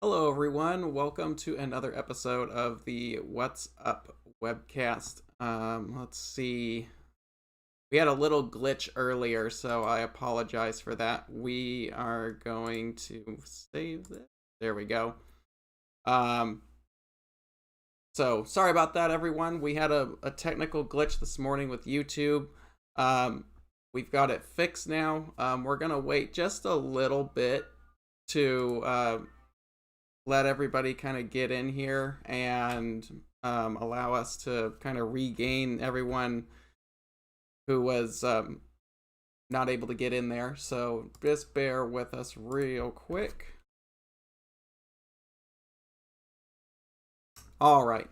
Hello, everyone. Welcome to another episode of the What's Up webcast. Let's see. We had a little glitch earlier, so I apologize for that. We are going to save this. There we go. Um, so sorry about that, everyone. We had a technical glitch this morning with YouTube. We've got it fixed now. We're going to wait just a little bit to let everybody kind of get in here and allow us to kind of regain everyone who was not able to get in there. So just bear with us real quick. All right.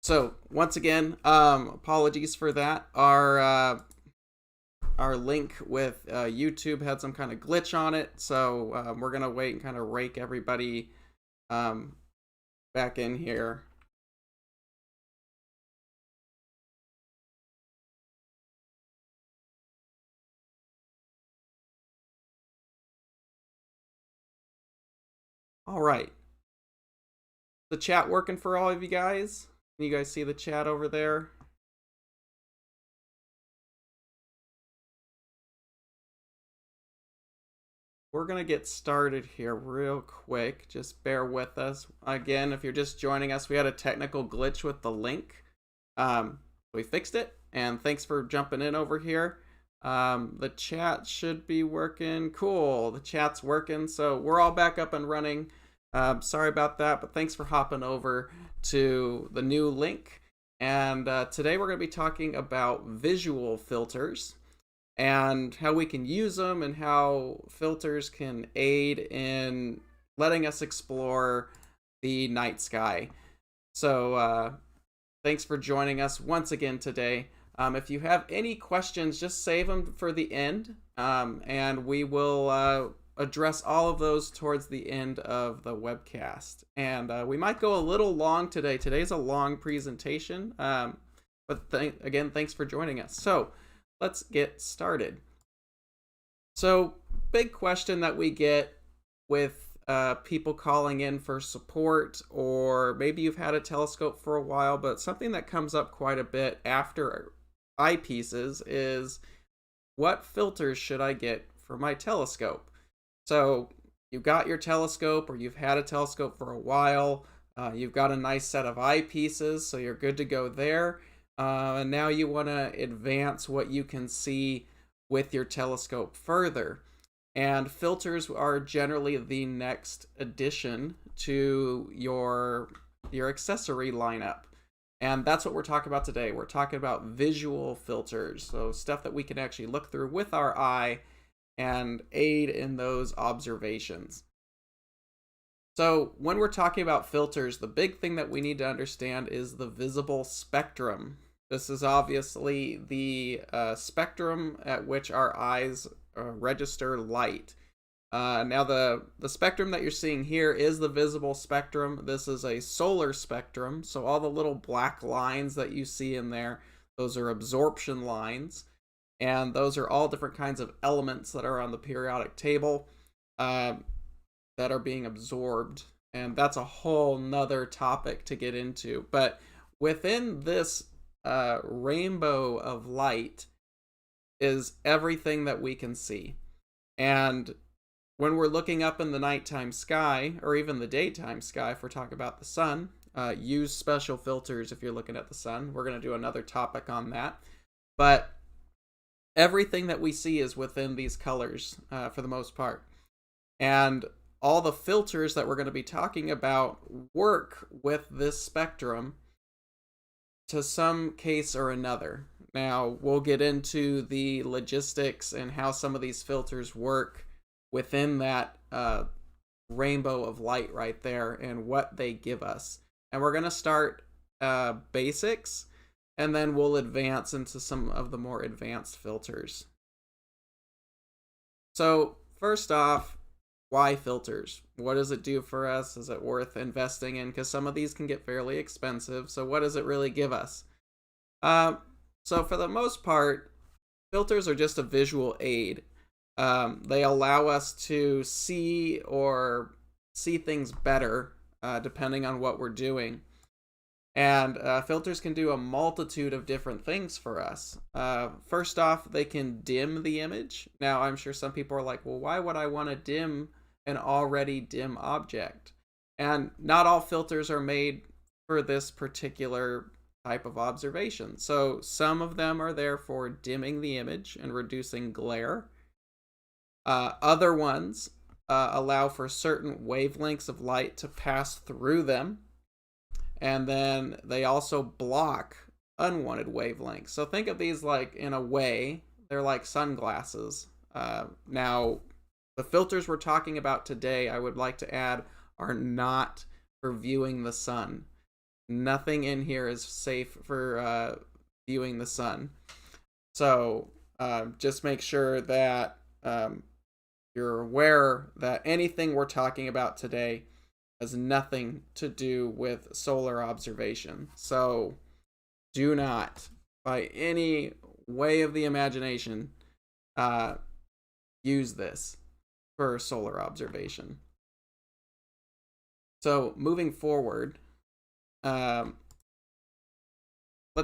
So once again, apologies for that. Our link with YouTube had some kind of glitch on it, so we're gonna wait and kind of rake everybody back in here. All right. The chat working for all of you guys? Can you guys see the chat over there? We're going to get started here real quick. Just bear with us. Again, if you're just joining us, we had a technical glitch with the link. We fixed it, and thanks for jumping in over here. The chat should be working. Cool, the chat's working, so we're all back up and running. Sorry about that, but thanks for hopping over to the new link. And today we're going to be talking about visual filters and how we can use them and how filters can aid in letting us explore the night sky. So thanks for joining us once again today. If you have any questions, just save them for the end, and we will address all of those towards the end of the webcast. And we might go a little long today. Today's a long presentation, but again, thanks for joining us. So let's get started. So, big question that we get with people calling in for support, or maybe you've had a telescope for a while, but something that comes up quite a bit after eyepieces is, what filters should I get for my telescope? So you've got your telescope, or you've had a telescope for a while, you've got a nice set of eyepieces, so you're good to go there. And now you want to advance what you can see with your telescope further. And filters are generally the next addition to your accessory lineup. And that's what we're talking about today. We're talking about visual filters, so stuff that we can actually look through with our eye and aid in those observations. So when we're talking about filters, the big thing that we need to understand is the visible spectrum. This is obviously the spectrum at which our eyes register light. Now the spectrum that you're seeing here is the visible spectrum. This is a solar spectrum, so all the little black lines that you see in there, those are absorption lines. And those are all different kinds of elements that are on the periodic table that are being absorbed, and that's a whole nother topic to get into. But within this rainbow of light is everything that we can see. And when we're looking up in the nighttime sky, or even the daytime sky, if we're talking about the sun, use special filters if you're looking at the sun. We're going to do another topic on that. But everything that we see is within these colors for the most part. And all the filters that we're going to be talking about work with this spectrum to some case or another. Now, we'll get into the logistics and how some of these filters work within that rainbow of light right there and what they give us. And we're going to start basics, and then we'll advance into some of the more advanced filters. So, first off, why filters? What does it do for us? Is it worth investing in? Because some of these can get fairly expensive. So what does it really give us? So for the most part, filters are just a visual aid. They allow us to see or see things better depending on what we're doing. And filters can do a multitude of different things for us. First off, they can dim the image. Now, I'm sure some people are like, well, why would I want to dim an already dim object? And not all filters are made for this particular type of observation. So some of them are there for dimming the image and reducing glare. Other ones allow for certain wavelengths of light to pass through them. And then they also block unwanted wavelengths. So think of these like, in a way, they're like sunglasses. Now, the filters we're talking about today, I would like to add, are not for viewing the sun. Nothing in here is safe for viewing the sun. So just make sure that you're aware that anything we're talking about today has nothing to do with solar observation. So do not, by any way of the imagination, use this for solar observation. So moving forward, let's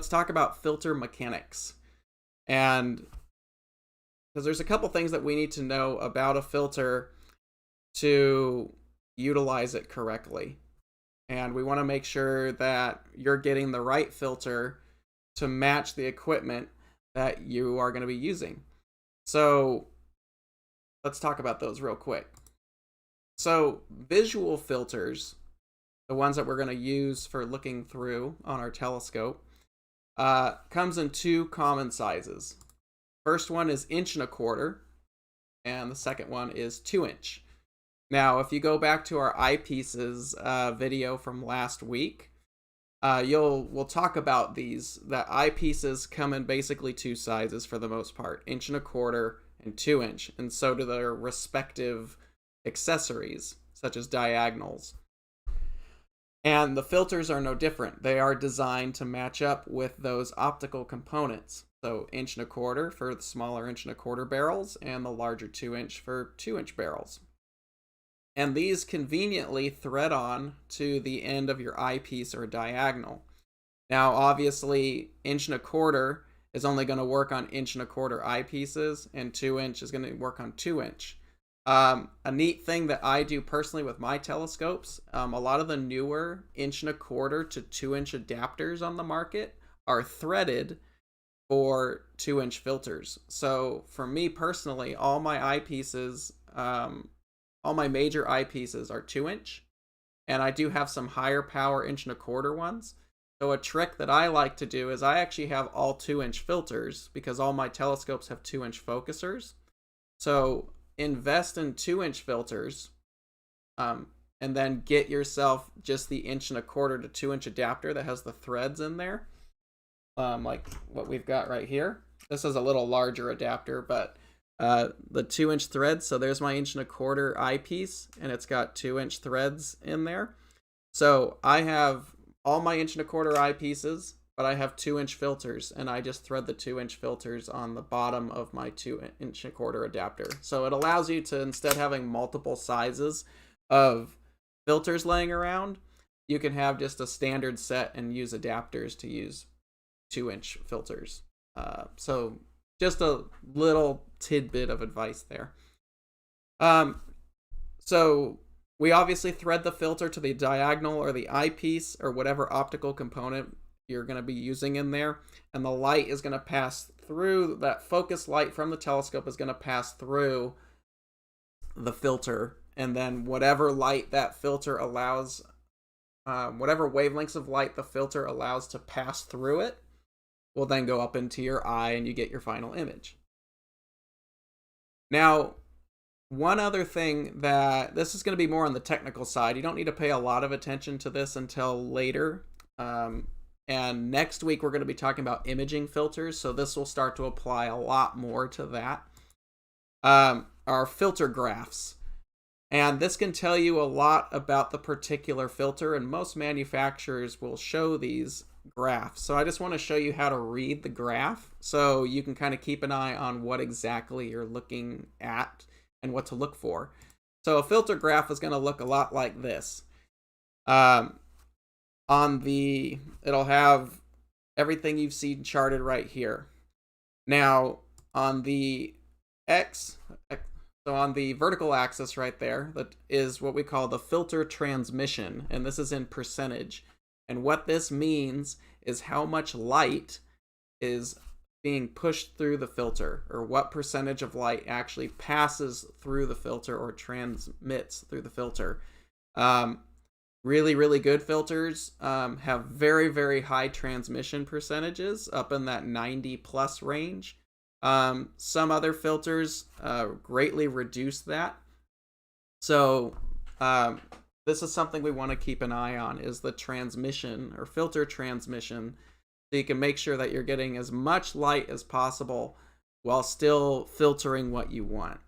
talk about filter mechanics. And because there's a couple things that we need to know about a filter to utilize it correctly. And we want to make sure that you're getting the right filter to match the equipment that you are going to be using. So let's talk about those real quick. So visual filters, the ones that we're going to use for looking through on our telescope, comes in two common sizes. First one is 1.25 inch, and the second one is 2 inch. Now, if you go back to our eyepieces video from last week, we'll talk about these. That eyepieces come in basically two sizes for the most part, 1.25 inch and 2 inch, and so do their respective accessories, such as diagonals. And the filters are no different. They are designed to match up with those optical components. So 1.25 inch for the smaller 1.25 inch barrels, and the larger 2 inch for 2 inch barrels. And these conveniently thread on to the end of your eyepiece or diagonal. Now, obviously, 1.25 inch is only going to work on 1.25 inch eyepieces, and 2 inch is going to work on 2 inch. A neat thing that I do personally with my telescopes, a lot of the newer 1.25 inch to 2 inch adapters on the market are threaded for 2 inch filters. So for me personally, all my eyepieces, all my major eyepieces are 2 inch, and I do have some higher power 1.25 inch ones. So a trick that I like to do is I actually have all 2 inch filters because all my telescopes have 2 inch focusers. So invest in 2 inch filters, and then get yourself just the 1.25 inch to 2 inch adapter that has the threads in there, like what we've got right here. This is a little larger adapter, but the 2 inch threads. So there's my 1.25 inch eyepiece, and it's got 2 inch threads in there. So I have all my 1.25 inch eyepieces, but I have 2 inch filters, and I just thread the 2 inch filters on the bottom of my 2.25 inch adapter. So it allows you to, instead of having multiple sizes of filters laying around, you can have just a standard set and use adapters to use 2 inch filters. So just a little tidbit of advice there. So we obviously thread the filter to the diagonal or the eyepiece or whatever optical component you're going to be using in there, and the light is going to pass through, that focus light from the telescope is going to pass through the filter, and then whatever light that filter allows, whatever wavelengths of light the filter allows to pass through it, will then go up into your eye and you get your final image. Now, one other thing that, this is going to be more on the technical side. You don't need to pay a lot of attention to this until later. And next week, we're going to be talking about imaging filters. So this will start to apply a lot more to that. Are filter graphs. And this can tell you a lot about the particular filter. And most manufacturers will show these graphs. So I just want to show you how to read the graph, so you can kind of keep an eye on what exactly you're looking at and what to look for. So a filter graph is going to look a lot like this. It'll have everything you've seen charted right here. Now, on the so on the vertical axis right there, that is what we call the filter transmission, and this is in percentage. And what this means is how much light is being pushed through the filter, or what percentage of light actually passes through the filter or transmits through the filter. Really, really good filters have very, very high transmission percentages, up in that 90+ range. Some other filters greatly reduce that. So this is something we want to keep an eye on, is the transmission or filter transmission, so you can make sure that you're getting as much light as possible while still filtering what you want.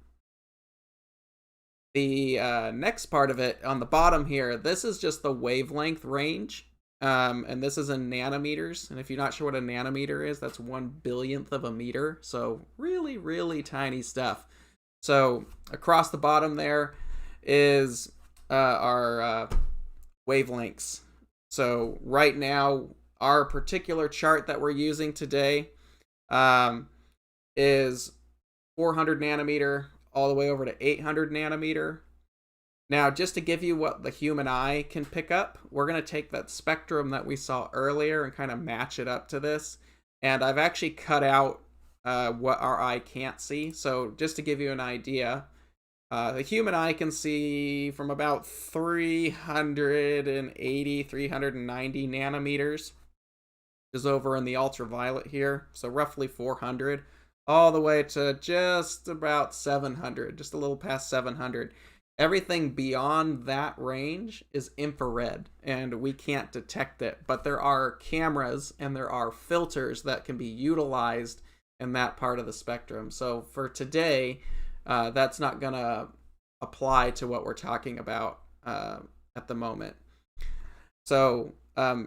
The next part of it on the bottom here, this is just the wavelength range, and this is in nanometers. And if you're not sure what a nanometer is, that's 1/1000th of a meter. So really, really tiny stuff. So across the bottom there is our wavelengths. So right now, our particular chart that we're using today is 400 nanometer all the way over to 800 nanometer. Now, just to give you what the human eye can pick up, we're going to take that spectrum that we saw earlier and kind of match it up to this. And I've actually cut out what our eye can't see. So just to give you an idea, the human eye can see from about 380, 390 nanometers, is over in the ultraviolet here, so roughly 400, all the way to just about 700, just a little past 700. Everything beyond that range is infrared, and we can't detect it, but there are cameras and there are filters that can be utilized in that part of the spectrum. So for today, that's not going to apply to what we're talking about at the moment. So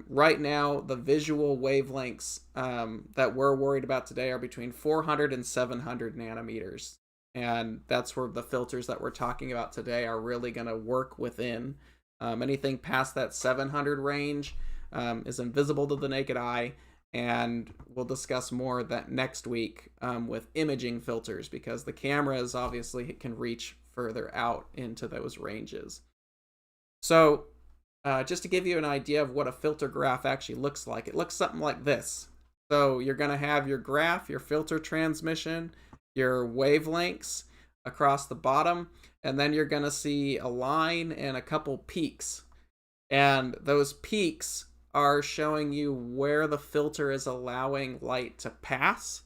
right now, the visual wavelengths that we're worried about today are between 400 and 700 nanometers. And that's where the filters that we're talking about today are really going to work within. Anything past that 700 range is invisible to the naked eye. And we'll discuss more of that next week with imaging filters, because the cameras obviously can reach further out into those ranges. So just to give you an idea of what a filter graph actually looks like, it looks something like this. So you're going to have your graph, your filter transmission, your wavelengths across the bottom, and then you're going to see a line and a couple peaks. And those peaks are showing you where the filter is allowing light to pass,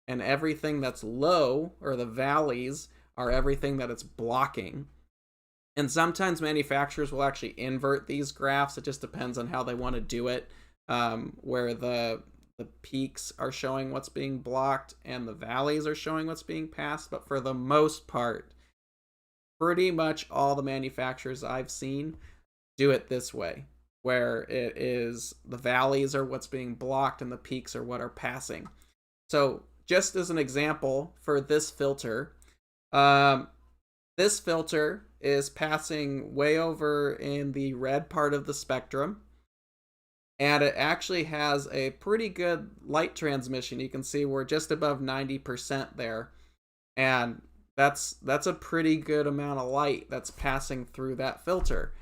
and everything that's low, or the valleys, are everything that it's blocking. And sometimes manufacturers will actually invert these graphs. It just depends on how they want to do it, where the peaks are showing what's being blocked and the valleys are showing what's being passed. But for the most part, pretty much all the manufacturers I've seen do it this way, where it is the valleys are what's being blocked and the peaks are what are passing. So just as an example for this filter is passing way over in the red part of the spectrum, and it actually has a pretty good light transmission. You can see we're just above 90% there, and that's a pretty good amount of light that's passing through that filter.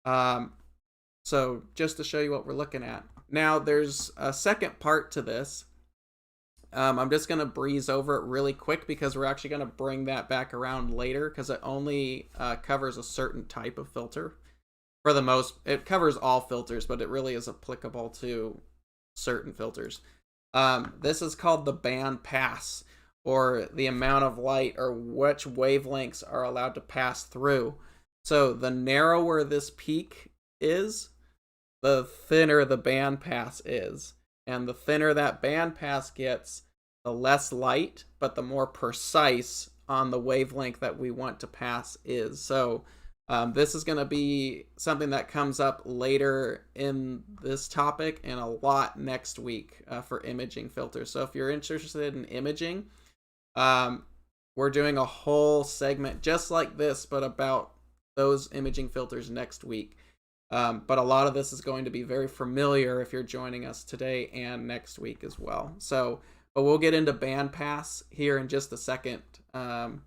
So just to show you what we're looking at. Now there's a second part to this. I'm just going to breeze over it really quick, because we're actually going to bring that back around later, because it only covers a certain type of filter. It covers all filters, but it really is applicable to certain filters. This is called the Bandpass, or the amount of light, or which wavelengths are allowed to pass through. So the narrower this peak is, the thinner the bandpass is. And the thinner that bandpass gets, the less light, but the more precise on the wavelength that we want to pass is. So this is going to be something that comes up later in this topic, and a lot next week for imaging filters. So if you're interested in imaging, we're doing a whole segment just like this, but about those imaging filters next week. But a lot of this is going to be very familiar if you're joining us today and next week as well. So, but we'll get into Bandpass here in just a second. And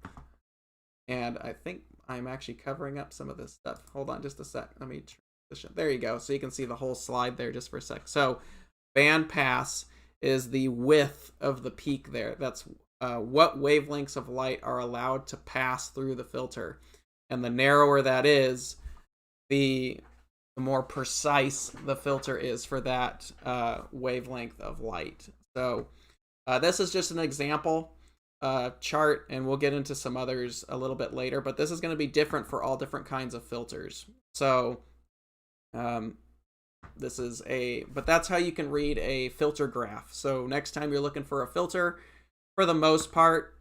I think I'm actually covering up some of this stuff. Hold on just a sec. Let me transition. There you go. So you can see the whole slide there just for a sec. So Bandpass is the width of the peak there. That's what wavelengths of light are allowed to pass through the filter. And the narrower that is, the more precise the filter is for that wavelength of light. So this is just an example chart, and we'll get into some others a little bit later, but this is going to be different for all different kinds of filters. So but that's how you can read a filter graph. So next time you're looking for a filter, for the most part,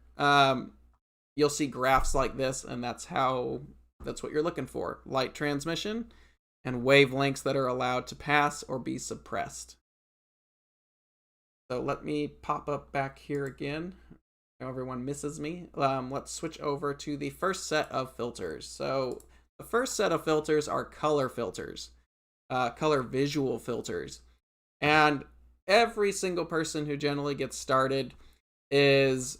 you'll see graphs like this, and that's what you're looking for: light transmission and wavelengths that are allowed to pass or be suppressed. So let me pop up back here again. Now everyone misses me. Let's switch over to the first set of filters. So the first set of filters are color filters, color visual filters. And every single person who generally gets started is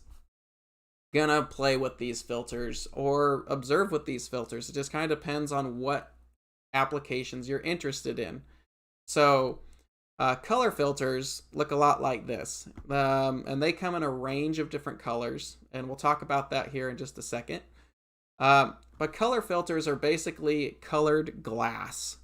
gonna play with these filters or observe with these filters. It just kind of depends on what applications you're interested in. So color filters look a lot like this, and they come in a range of different colors, and we'll talk about that here in just a second. But color filters are basically colored glass,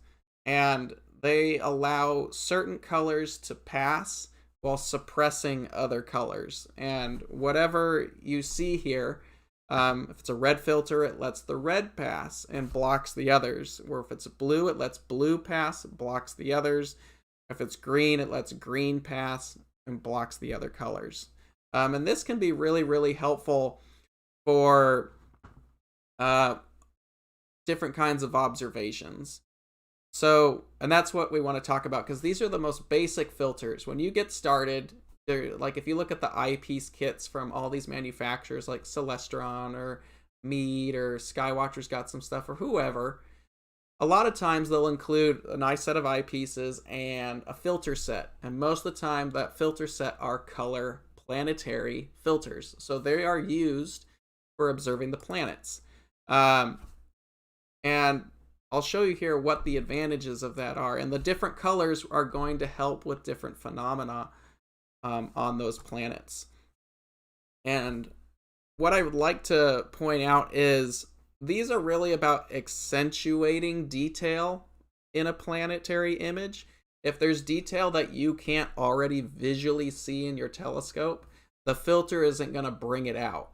and they allow certain colors to pass while suppressing other colors. And whatever you see here, if it's a red filter, it lets the red pass and blocks the others. Or if it's blue, it lets blue pass, blocks the others. If it's green, it lets green pass and blocks the other colors. And this can be really, really helpful for different kinds of observations. So, and that's what we want to talk about, because these are the most basic filters. When you get started, like if you look at the eyepiece kits from all these manufacturers like Celestron or Mead or Skywatcher's got some stuff, or whoever, a lot of times they'll include a nice set of eyepieces and a filter set. And most of the time that filter set are color planetary filters. So they are used for observing the planets. And I'll show you here what the advantages of that are. And the different colors are going to help with different phenomena on those planets. And what I would like to point out is these are really about accentuating detail in a planetary image. If there's detail that you can't already visually see in your telescope, the filter isn't going to bring it out.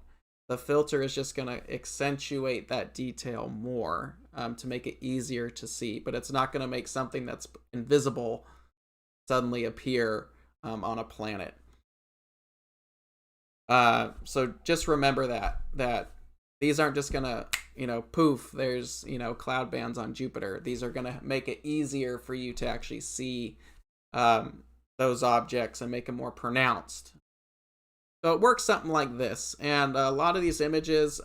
The filter is just going to accentuate that detail more to make it easier to see, but it's not going to make something that's invisible suddenly appear on a planet. So just remember that these aren't just going to, poof, there's, cloud bands on Jupiter. These are going to make it easier for you to actually see those objects and make them more pronounced. So it works something like this. And a lot of these images,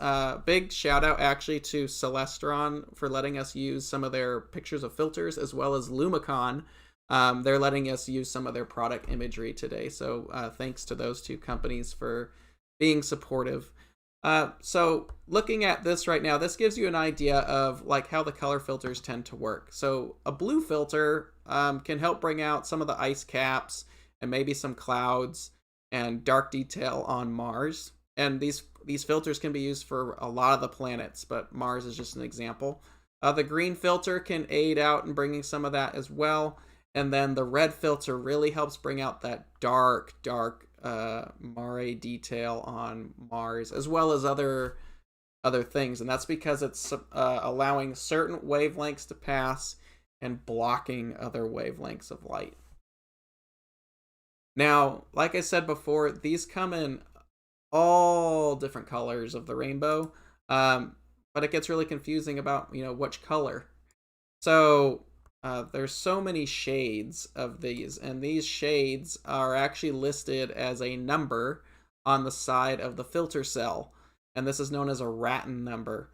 big shout out actually to Celestron for letting us use some of their pictures of filters, as well as Lumicon. They're letting us use some of their product imagery today. So thanks to those two companies for being supportive. So looking at this right now, this gives you an idea of like how the color filters tend to work. So a blue filter can help bring out some of the ice caps and maybe some clouds and dark detail on Mars. And these filters can be used for a lot of the planets, but Mars is just an example. The green filter can aid out in bringing some of that as well. And then the red filter really helps bring out that dark mare detail on Mars, as well as other things. And that's because it's allowing certain wavelengths to pass and blocking other wavelengths of light. Now, like I said before, these come in all different colors of the rainbow, but it gets really confusing about, which color. So there's so many shades of these, and these shades are actually listed as a number on the side of the filter cell, and this is known as a Ratten number.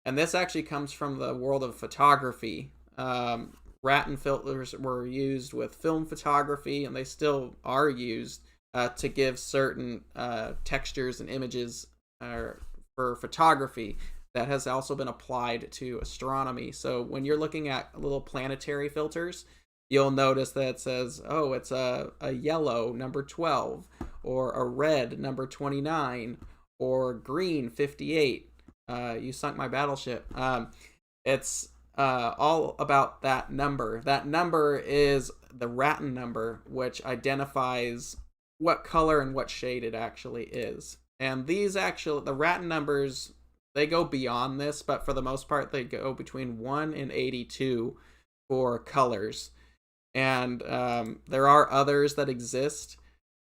And this actually comes from the world of photography. Ratten filters were used with film photography, and they still are used to give certain textures and images for photography. That has also been applied to astronomy. So when you're looking at little planetary filters, you'll notice that it says, oh, it's a yellow number 12, or a red number 29, or green 58. You sunk my battleship. It's all about that number. That number is the Ratten number, which identifies what color and what shade it actually is. And these the Ratten numbers, they go beyond this, but for the most part, they go between 1 and 82 for colors. And there are others that exist,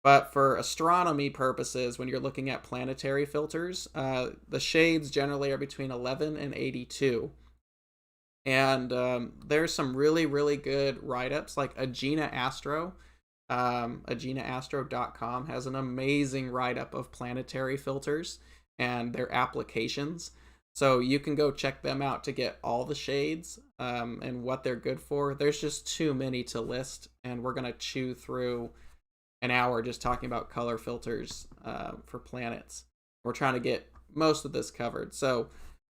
but for astronomy purposes, when you're looking at planetary filters, the shades generally are between 11 and 82. And there's some really, really good write-ups, like Agena Astro. AgenaAstro.com has an amazing write-up of planetary filters and their applications. So you can go check them out to get all the shades and what they're good for. There's just too many to list, and we're going to chew through an hour just talking about color filters for planets. We're trying to get most of this covered. So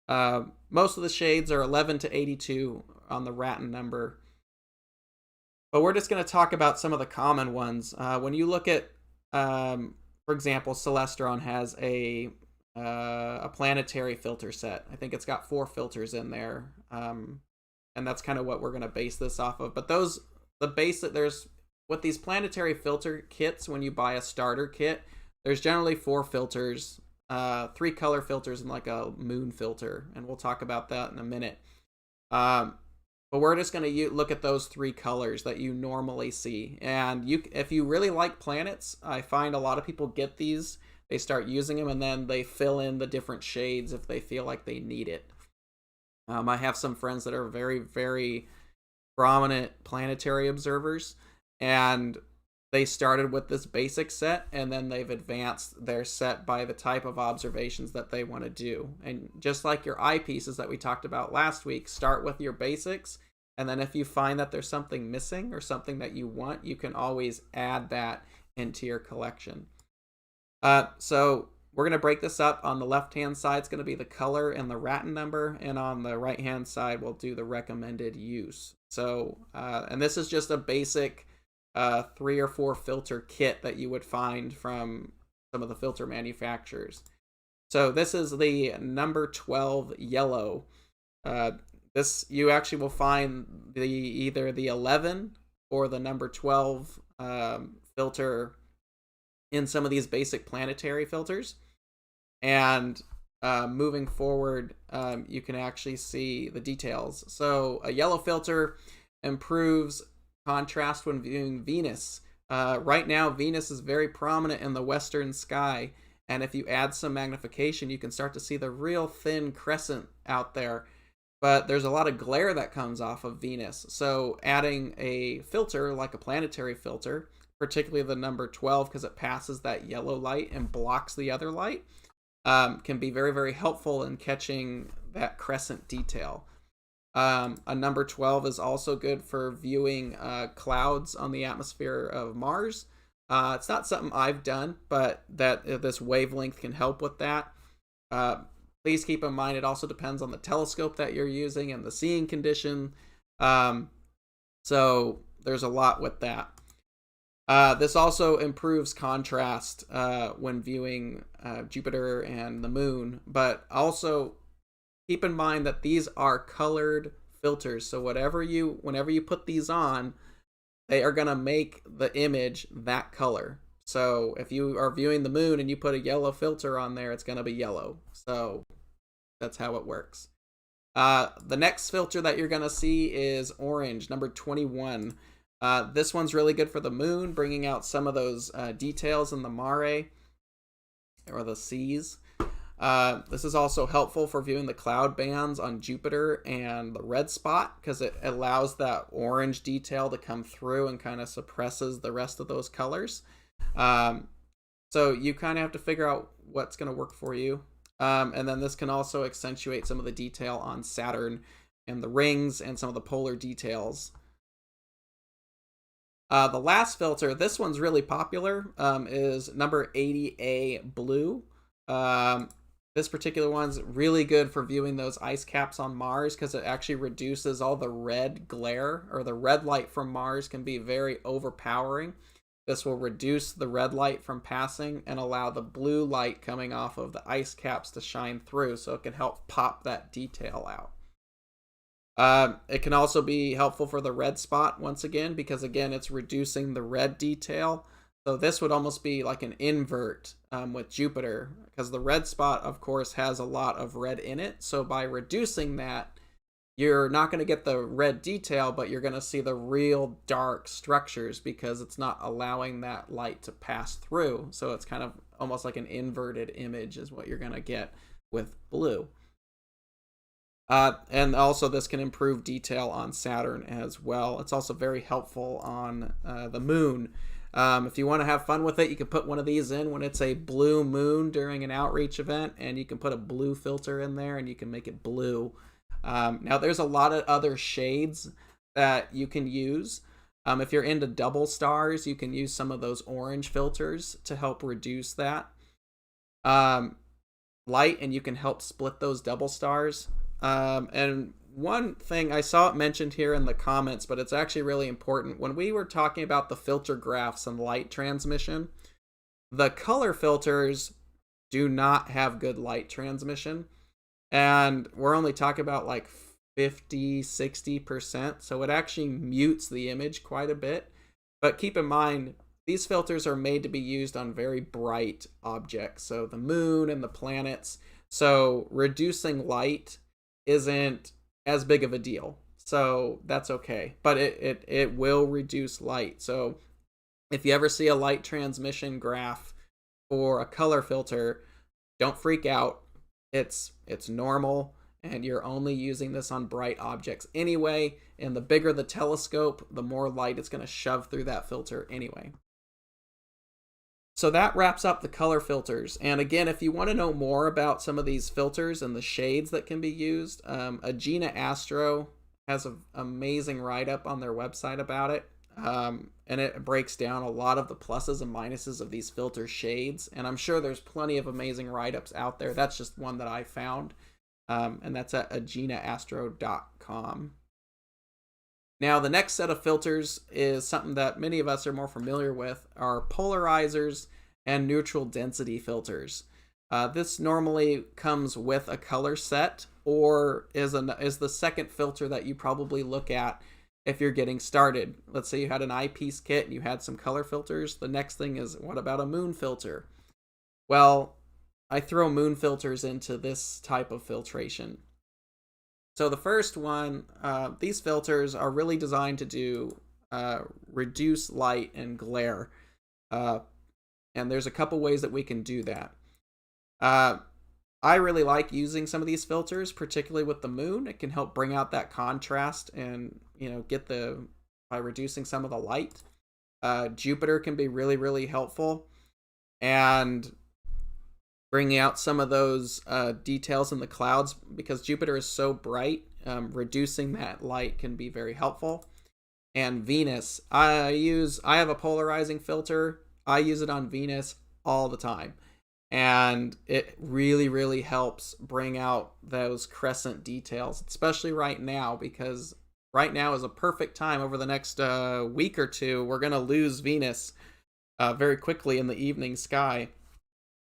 most of the shades are 11 to 82 on the Ratten number. But we're just going to talk about some of the common ones. When you look at, for example, Celestron has a planetary filter set. I think it's got 4 filters in there, and that's kind of what we're going to base this off of. But there's with these planetary filter kits, when you buy a starter kit, there's generally 4 filters, 3 color filters, and like a moon filter, and we'll talk about that in a minute. But we're just going to look at those 3 colors that you normally see. And if you really like planets, I find a lot of people get these. They start using them, and then they fill in the different shades if they feel like they need it. I have some friends that are very, very prominent planetary observers, and they started with this basic set, and then they've advanced their set by the type of observations that they want to do. And just like your eyepieces that we talked about last week, start with your basics, and then if you find that there's something missing or something that you want, you can always add that into your collection. So we're going to break this up. On the left-hand side, it's going to be the color and the Ratten number, and on the right-hand side, we'll do the recommended use. So, and this is just a basic 3 or 4 filter kit that you would find from some of the filter manufacturers. So this is the number 12 yellow. This you actually will find either the 11 or the number 12 filter in some of these basic planetary filters. And moving forward, you can actually see the details. So a yellow filter improves contrast when viewing Venus. Right now, Venus is very prominent in the western sky, and if you add some magnification, you can start to see the real thin crescent out there. But there's a lot of glare that comes off of Venus. So adding a filter like a planetary filter, particularly the number 12, because it passes that yellow light and blocks the other light, can be very, very helpful in catching that crescent detail. A number 12 is also good for viewing clouds on the atmosphere of Mars. It's not something I've done, but this wavelength can help with that. Please keep in mind it also depends on the telescope that you're using and the seeing condition. So there's a lot with that. This also improves contrast when viewing Jupiter and the moon, but also keep in mind that these are colored filters. So whenever you put these on, they are going to make the image that color. So if you are viewing the moon and you put a yellow filter on there, it's going to be yellow. So that's how it works. The next filter that you're going to see is orange, number 21. This one's really good for the moon, bringing out some of those details in the mare or the seas. This is also helpful for viewing the cloud bands on Jupiter and the red spot, because it allows that orange detail to come through and kind of suppresses the rest of those colors. So you kind of have to figure out what's going to work for you. And then this can also accentuate some of the detail on Saturn and the rings and some of the polar details. The last filter, this one's really popular, is number 80A blue. This particular one's really good for viewing those ice caps on Mars because it actually reduces all the red glare, or the red light from Mars can be very overpowering. This will reduce the red light from passing and allow the blue light coming off of the ice caps to shine through, so it can help pop that detail out. It can also be helpful for the red spot once again, because again, it's reducing the red detail. So this would almost be like an invert with Jupiter, because the red spot, of course, has a lot of red in it. So by reducing that, you're not going to get the red detail, but you're going to see the real dark structures because it's not allowing that light to pass through. So it's kind of almost like an inverted image is what you're going to get with blue. And also this can improve detail on Saturn as well. It's also very helpful on the moon. If you want to have fun with it, you can put one of these in when it's a blue moon during an outreach event, and you can put a blue filter in there and you can make it blue. Now there's a lot of other shades that you can use. If you're into double stars, you can use some of those orange filters to help reduce that light, and you can help split those double stars. And one thing, I saw it mentioned here in the comments, but it's actually really important. When we were talking about the filter graphs and light transmission, the color filters do not have good light transmission. And we're only talking about like 50-60%. So it actually mutes the image quite a bit. But keep in mind, these filters are made to be used on very bright objects. So the moon and the planets. So reducing light isn't as big of a deal, so that's okay, but it will reduce light. So if you ever see a light transmission graph for a color filter, don't freak out. It's normal, and you're only using this on bright objects anyway, and the bigger the telescope, the more light it's going to shove through that filter anyway. So that wraps up the color filters. And again, if you want to know more about some of these filters and the shades that can be used, Agena Astro has an amazing write-up on their website about it. And it breaks down a lot of the pluses and minuses of these filter shades. And I'm sure there's plenty of amazing write-ups out there. That's just one that I found. And that's at agenaastro.com. Now, the next set of filters is something that many of us are more familiar with, are polarizers and neutral density filters. This normally comes with a color set, or is the second filter that you probably look at if you're getting started. Let's say you had an eyepiece kit and you had some color filters. The next thing is, what about a moon filter? Well, I throw moon filters into this type of filtration. So the first one, these filters are really designed to do reduce light and glare. And there's a couple ways that we can do that. I really like using some of these filters, particularly with the moon. It can help bring out that contrast and, by reducing some of the light. Jupiter can be really, really helpful. And bringing out some of those details in the clouds, because Jupiter is so bright, reducing that light can be very helpful. And Venus, I have a polarizing filter. I use it on Venus all the time, and it really, really helps bring out those crescent details, especially right now, because right now is a perfect time. Over the next week or two, we're going to lose Venus very quickly in the evening sky.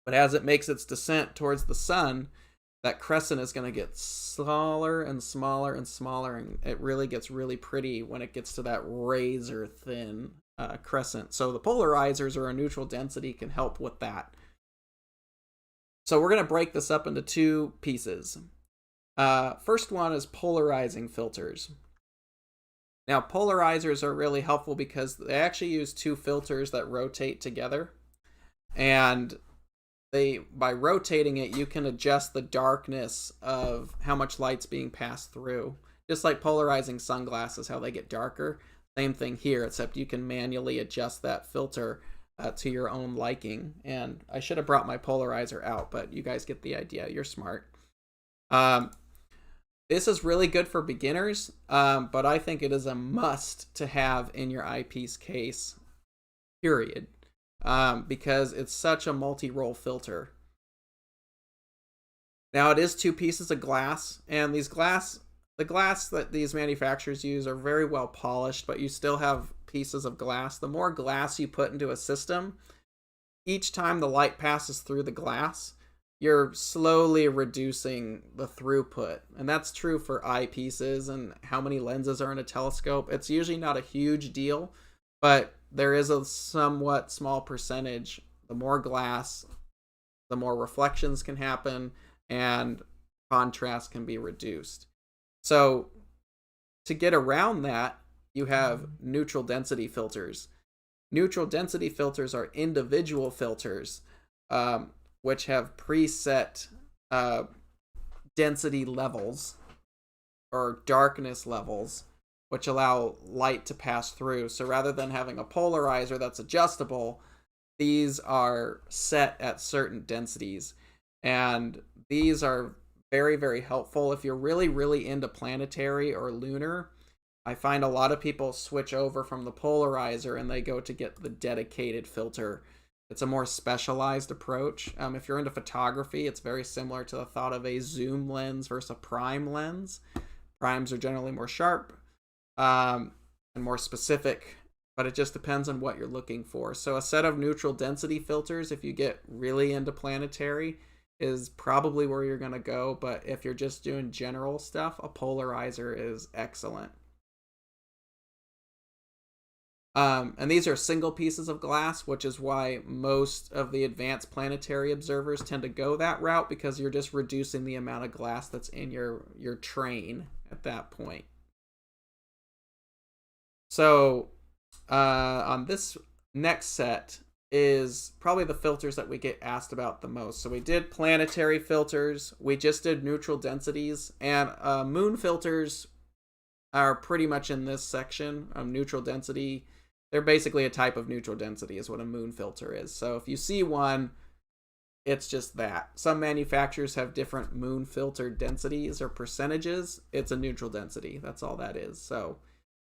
But as it makes its descent towards the sun, that crescent is going to get smaller and smaller and smaller, and it really gets really pretty when it gets to that razor thin crescent. So the polarizers or a neutral density can help with that. So we're going to break this up into two pieces. First one is polarizing filters. Now, polarizers are really helpful because they actually use two filters that rotate together, and by rotating it, you can adjust the darkness of how much light's being passed through. Just like polarizing sunglasses, how they get darker. Same thing here, except you can manually adjust that filter to your own liking. And I should have brought my polarizer out, but you guys get the idea. You're smart. This is really good for beginners, but I think it is a must to have in your eyepiece case, period, because it's such a multi-role filter. Now, it is 2 pieces of glass, and the glass that these manufacturers use are very well polished, but you still have pieces of glass. The more glass you put into a system, each time the light passes through the glass, you're slowly reducing the throughput. And that's true for eyepieces and how many lenses are in a telescope. It's usually not a huge deal, but there is a somewhat small percentage. The more glass, the more reflections can happen, and contrast can be reduced. So to get around that, you have neutral density filters. Neutral density filters are individual filters, which have preset density levels or darkness levels, which allow light to pass through. So rather than having a polarizer that's adjustable, these are set at certain densities. And these are very, very helpful if you're really, really into planetary or lunar. I find a lot of people switch over from the polarizer and they go to get the dedicated filter. It's a more specialized approach. If you're into photography, it's very similar to the thought of a zoom lens versus a prime lens. Primes are generally more sharp and more specific, but it just depends on what you're looking for. So a set of neutral density filters, if you get really into planetary, is probably where you're going to go. But if you're just doing general stuff, a polarizer is excellent. And these are single pieces of glass, which is why most of the advanced planetary observers tend to go that route, because you're just reducing the amount of glass that's in your train at that point. So on this next set is probably the filters that we get asked about the most. So we did planetary filters, we just did neutral densities, and moon filters are pretty much in this section. Neutral density, they're basically a type of neutral density is what a moon filter is. So if you see one, it's just that. Some manufacturers have different moon filter densities or percentages. It's a neutral density. That's all that is. So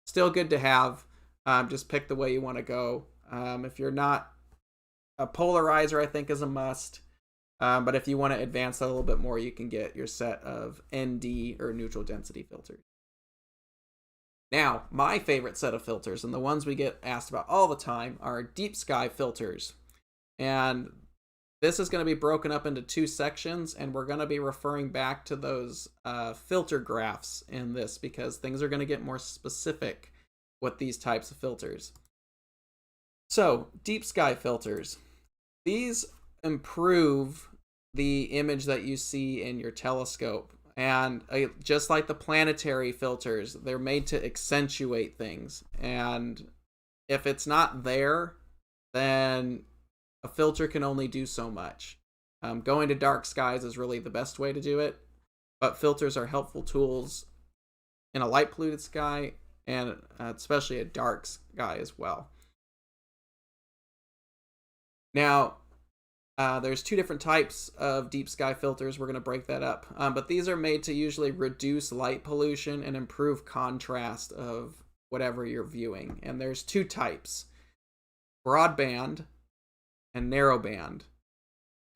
still good to have. Just pick the way you want to go. If you're not a polarizer, I think is a must. But if you want to advance that a little bit more, you can get your set of ND or neutral density filters. Now, my favorite set of filters, and the ones we get asked about all the time, are deep sky filters. And this is going to be broken up into 2 sections, and we're going to be referring back to those filter graphs in this, because things are going to get more specific with these types of filters. So, deep sky filters. These improve the image that you see in your telescope. And just like the planetary filters, they're made to accentuate things. And if it's not there, then a filter can only do so much. Going to dark skies is really the best way to do it. But filters are helpful tools in a light polluted sky, and especially a dark sky as well. Now, there's 2 different types of deep sky filters. We're going to break that up. But these are made to usually reduce light pollution and improve contrast of whatever you're viewing. And there's 2 types, broadband and narrowband.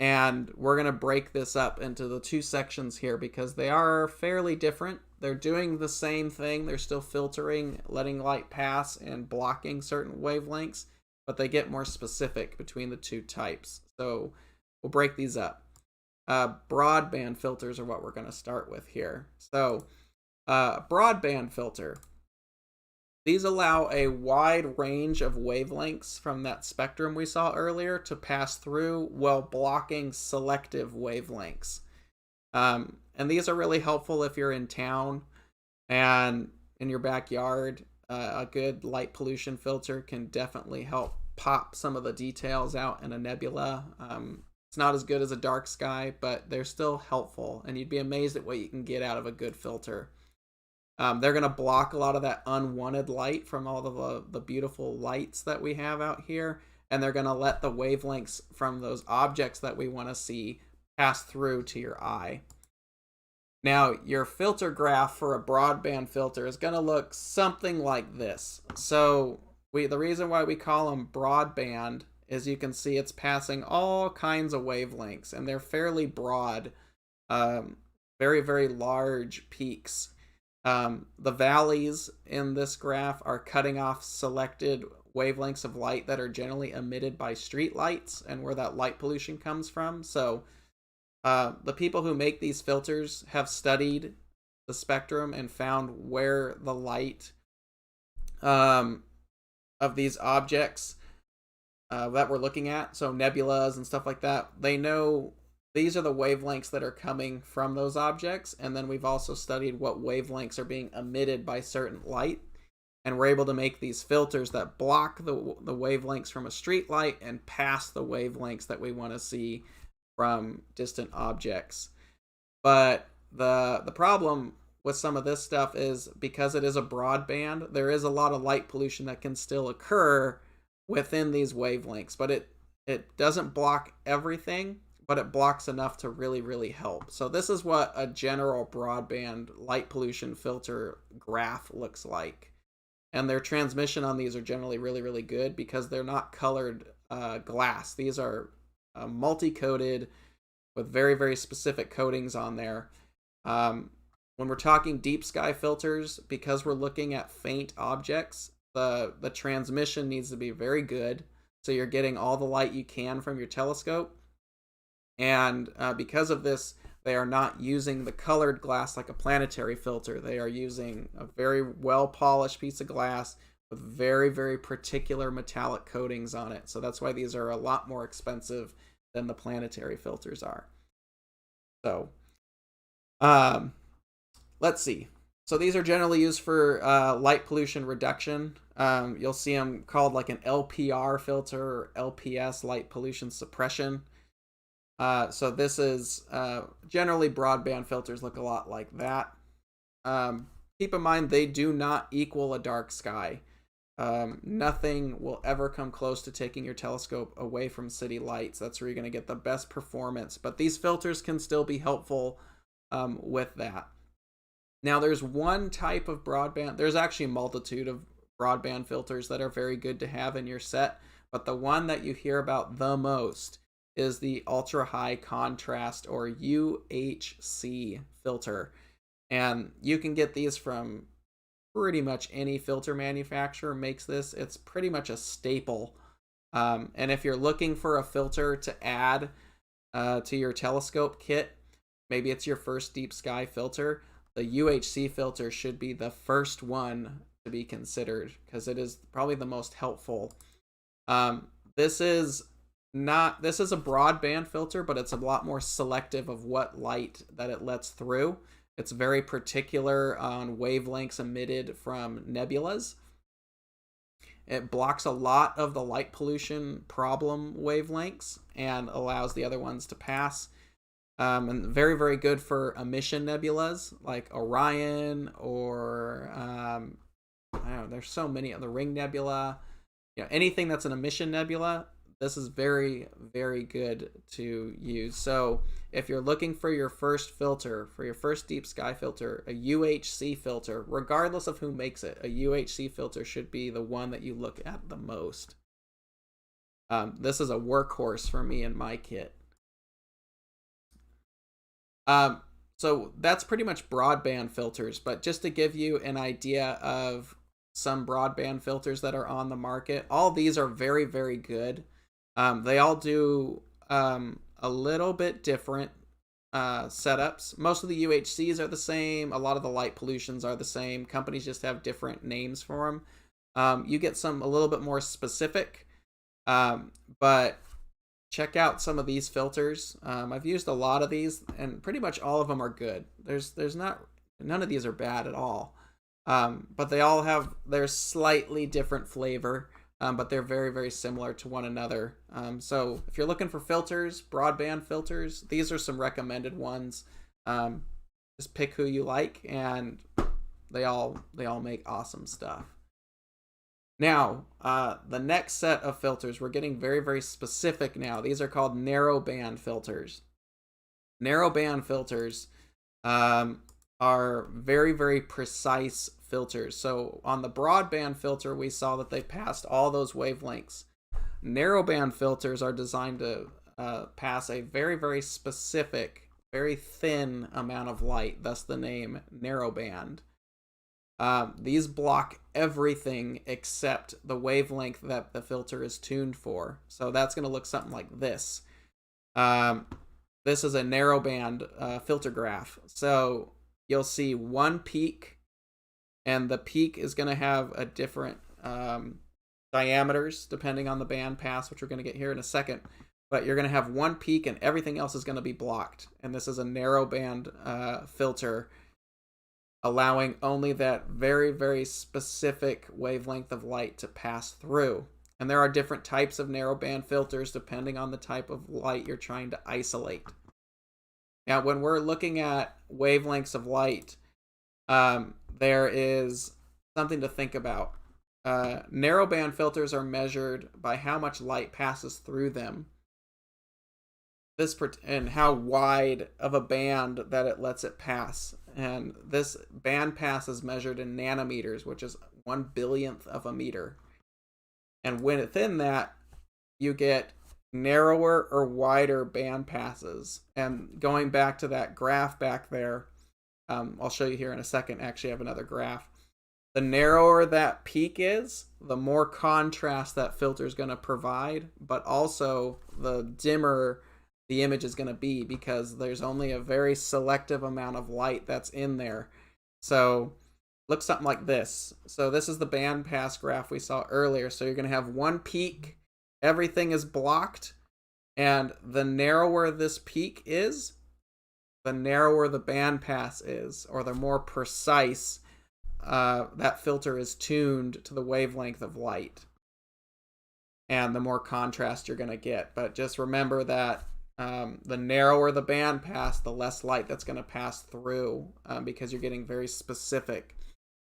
And we're going to break this up into the 2 sections here because they are fairly different. They're doing the same thing. They're still filtering, letting light pass, and blocking certain wavelengths, but they get more specific between the 2 types. So we'll break these up. Broadband filters are what we're going to start with here. So broadband filter. These allow a wide range of wavelengths from that spectrum we saw earlier to pass through while blocking selective wavelengths. And these are really helpful if you're in town and in your backyard. A good light pollution filter can definitely help pop some of the details out in a nebula. It's not as good as a dark sky, but they're still helpful, and you'd be amazed at what you can get out of a good filter. They're going to block a lot of that unwanted light from all of the beautiful lights that we have out here, and they're going to let the wavelengths from those objects that we want to see pass through to your eye. Now, your filter graph for a broadband filter is going to look something like this. So the reason why we call them broadband is you can see it's passing all kinds of wavelengths, and they're fairly broad, very, very large peaks. The valleys in this graph are cutting off selected wavelengths of light that are generally emitted by street lights and where that light pollution comes from. So the people who make these filters have studied the spectrum and found where the light of these objects that we're looking at, so nebulas and stuff like that, they know these are the wavelengths that are coming from those objects, and then we've also studied what wavelengths are being emitted by certain light, and we're able to make these filters that block the wavelengths from a street light and pass the wavelengths that we want to see from distant objects. But the problem with some of this stuff is because it is a broadband, there is a lot of light pollution that can still occur within these wavelengths, but it doesn't block everything, but it blocks enough to really, really help. So this is what a general broadband light pollution filter graph looks like. And their transmission on these are generally really, really good because they're not colored glass. These are multi-coated with very, very specific coatings on there. When we're talking deep sky filters, because we're looking at faint objects, the transmission needs to be very good, so you're getting all the light you can from your telescope. And because of this, they are not using the colored glass like a planetary filter. They are using a very well polished piece of glass with very, very particular metallic coatings on it. So that's why these are a lot more expensive than the planetary filters are. So let's see. So these are generally used for light pollution reduction. You'll see them called like an LPR filter or LPS, light pollution suppression. So this is generally broadband filters look a lot like that. Keep in mind they do not equal a dark sky. Nothing will ever come close to taking your telescope away from city lights. That's where you're going to get the best performance. But these filters can still be helpful with that. Now, there's one type of broadband. There's actually a multitude of broadband filters that are very good to have in your set. But the one that you hear about the most is the ultra high contrast or UHC filter. And you can get these from pretty much any filter manufacturer makes this. It's pretty much a staple. And if you're looking for a filter to add to your telescope kit, maybe it's your first deep sky filter, the UHC filter should be the first one to be considered because it is probably the most helpful. This is a broadband filter, but it's a lot more selective of what light that it lets through. It's very particular on wavelengths emitted from nebulas. It blocks a lot of the light pollution problem wavelengths and allows the other ones to pass. And very, very good for emission nebulas like Orion or I don't know, there's so many, the Ring Nebula. Anything that's an emission nebula, this is very, very good to use. So if you're looking for your first filter, for your first deep sky filter, a UHC filter, regardless of who makes it, a UHC filter should be the one that you look at the most. This is a workhorse for me in my kit. So that's pretty much broadband filters, but just to give you an idea of some broadband filters that are on the market, all these are very, very good. They all do a little bit different setups. Most of the UHCs are the same. A lot of the light pollutions are the same. Companies just have different names for them. You get some a little bit more specific, but check out some of these filters. I've used a lot of these, and pretty much all of them are good. None of these are bad at all. But they all have their slightly different flavor, but they're very, very similar to one another. So if you're looking for filters, broadband filters, these are some recommended ones. Just pick who you like, and they all make awesome stuff. Now, the next set of filters, we're getting very, very specific now. These are called narrowband filters. Narrowband filters are very, very precise filters. So on the broadband filter, we saw that they passed all those wavelengths. Narrowband filters are designed to pass a very, very specific, very thin amount of light, thus the name narrowband. These block everything except the wavelength that the filter is tuned for. So that's going to look something like this. This is a narrowband filter graph. So you'll see one peak, and the peak is going to have a different diameters depending on the band pass, which we're going to get here in a second. But you're going to have one peak and everything else is going to be blocked. And this is a narrowband filter, allowing only that very, very specific wavelength of light to pass through. And there are different types of narrowband filters depending on the type of light you're trying to isolate. Now, when we're looking at wavelengths of light, there is something to think about. Narrowband filters are measured by how much light passes through them, and how wide of a band that it lets it pass. And this band pass is measured in nanometers, which is 1/1000th of a meter. And within that, you get narrower or wider band passes. And going back to that graph back there, I'll show you here in a second. Actually, I have another graph. The narrower that peak is, the more contrast that filter is going to provide, but also the dimmer the image is going to be, because there's only a very selective amount of light that's in there. So looks something like this. So this is the band pass graph we saw earlier. So you're going to have one peak, everything is blocked, and the narrower this peak is, the narrower the band pass is, or the more precise that filter is tuned to the wavelength of light, and the more contrast you're going to get. But just remember that the narrower the band pass, the less light that's going to pass through, because you're getting very specific.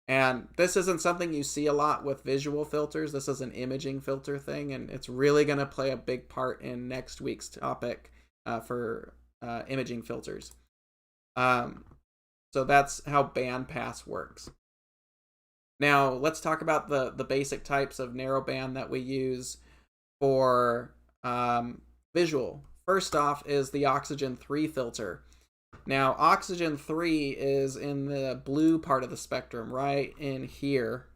And this isn't something you see a lot with visual filters. This is an imaging filter thing, and it's really going to play a big part in next week's topic for imaging filters. So that's how band pass works. Now let's talk about the basic types of narrowband that we use for visual. First off is the oxygen 3 filter. Now, oxygen 3 is in the blue part of the spectrum, right in here.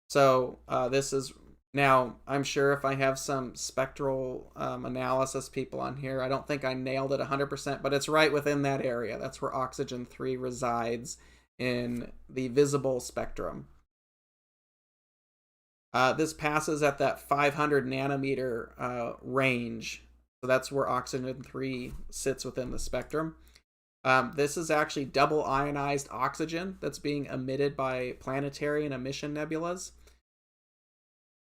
So this is, now I'm sure if I have some spectral analysis people on here, I don't think I nailed it 100%, but it's right within that area. That's where oxygen 3 resides in the visible spectrum. This passes at that 500 nanometer range. So that's where oxygen 3 sits within the spectrum. This is actually double ionized oxygen that's being emitted by planetary and emission nebulas.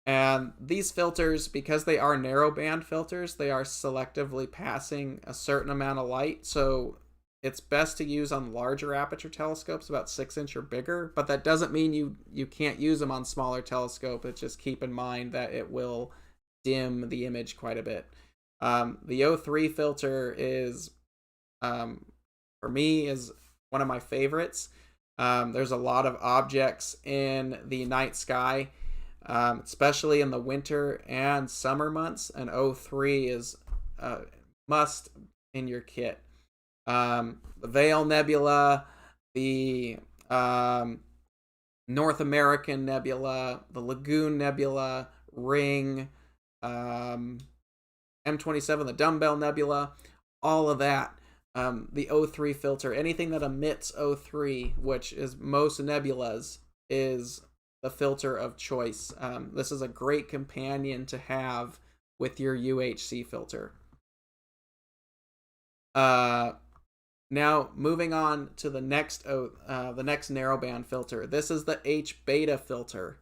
And these filters, because they are narrowband filters, they are selectively passing a certain amount of light. So it's best to use on larger aperture telescopes, about 6-inch or bigger. But that doesn't mean you can't use them on smaller telescopes. It's just keep in mind that it will dim the image quite a bit. The O3 filter is, for me, is one of my favorites. There's a lot of objects in the night sky, especially in the winter and summer months, and O3 is must in your kit. The Veil Nebula, the North American Nebula, the Lagoon Nebula, Ring, M27, the Dumbbell Nebula, all of that. The O3 filter, anything that emits O3, which is most nebulas, is the filter of choice. This is a great companion to have with your UHC filter. Now moving on to the next narrowband filter. This is the H beta filter.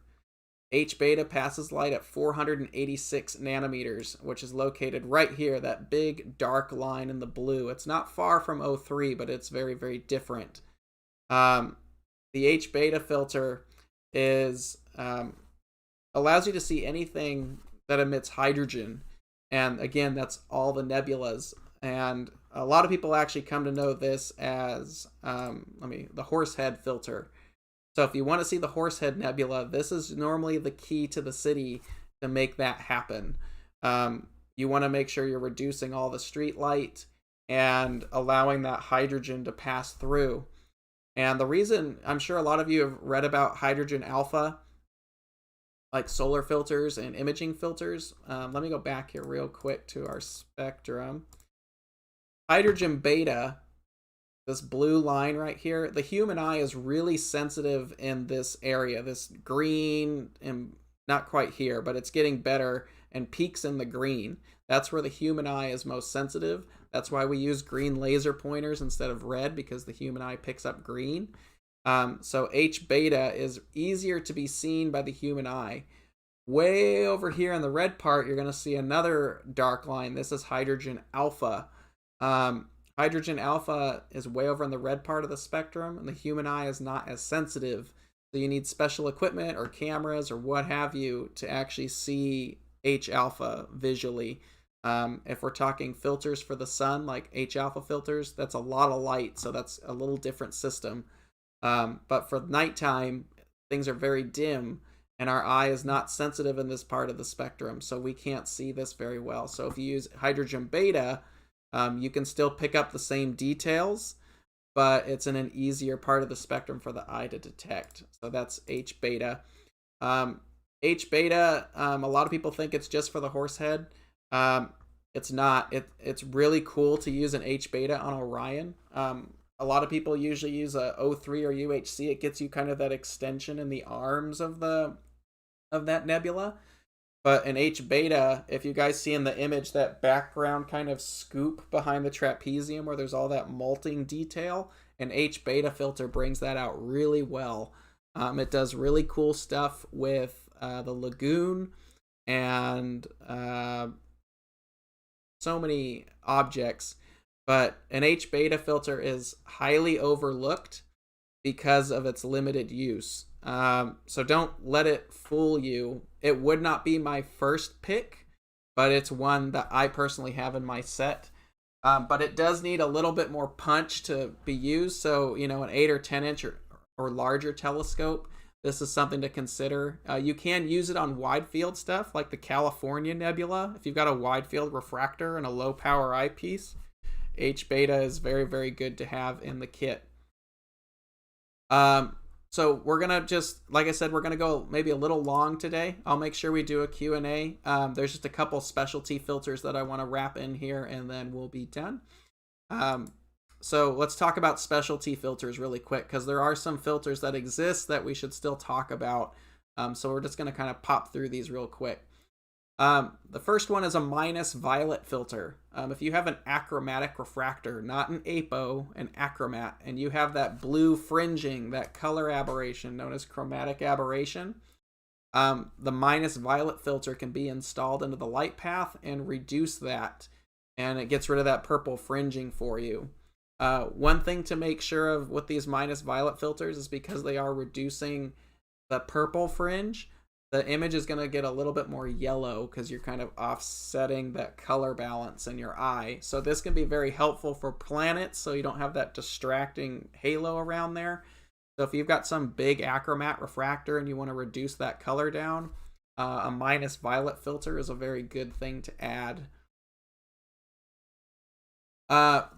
H beta passes light at 486 nanometers, which is located right here, that big dark line in the blue. It's not far from O3, but it's very, very different. The H beta filter is allows you to see anything that emits hydrogen. And again, that's all the nebulas. And a lot of people actually come to know this as the Horsehead filter. So if you want to see the Horsehead Nebula, this is normally the key to the city to make that happen. You want to make sure you're reducing all the street light and allowing that hydrogen to pass through. And the reason, I'm sure a lot of you have read about hydrogen alpha, like solar filters and imaging filters. Let me go back here real quick to our spectrum. Hydrogen beta, this blue line right here, the human eye is really sensitive in this area, this green, and not quite here, but it's getting better and peaks in the green. That's where the human eye is most sensitive. That's why we use green laser pointers instead of red, because the human eye picks up green. So H beta is easier to be seen by the human eye. Way over here in the red part, you're going to see another dark line. This is hydrogen alpha. Hydrogen alpha is way over in the red part of the spectrum, and the human eye is not as sensitive. So you need special equipment or cameras or what have you to actually see H alpha visually. If we're talking filters for the sun, like H alpha filters, that's a lot of light, so that's a little different system. But for nighttime, things are very dim, and our eye is not sensitive in this part of the spectrum, so we can't see this very well. So if you use hydrogen beta, you can still pick up the same details, but it's in an easier part of the spectrum for the eye to detect. So that's H beta. H beta, a lot of people think it's just for the Horsehead. It's not. It's really cool to use an H beta on Orion. A lot of people usually use a O3 or UHC. It gets you kind of that extension in the arms of that nebula. But an H beta, if you guys see in the image that background kind of scoop behind the trapezium where there's all that molting detail, an H beta filter brings that out really well. It does really cool stuff with the lagoon and so many objects. But an H beta filter is highly overlooked because of its limited use. So don't let it fool you. It would not be my first pick, but it's one that I personally have in my set. But it does need a little bit more punch to be used. So, an 8 or 10 inch or larger telescope, this is something to consider. You can use it on wide field stuff like the California Nebula. If you've got a wide field refractor and a low power eyepiece, H beta is very, very good to have in the kit. So we're going to just, like I said, we're going to go maybe a little long today. I'll make sure we do a Q&A. There's just a couple specialty filters that I want to wrap in here, and then we'll be done. So let's talk about specialty filters really quick, because there are some filters that exist that we should still talk about. So we're just going to kind of pop through these real quick. The first one is a minus violet filter. If you have an achromatic refractor, not an apo, an achromat, and you have that blue fringing, that color aberration known as chromatic aberration, the minus violet filter can be installed into the light path and reduce that, and it gets rid of that purple fringing for you. One thing to make sure of with these minus violet filters is because they are reducing the purple fringe, the image is going to get a little bit more yellow because you're kind of offsetting that color balance in your eye. So this can be very helpful for planets, so you don't have that distracting halo around there. So if you've got some big achromat refractor and you want to reduce that color down, a minus violet filter is a very good thing to add.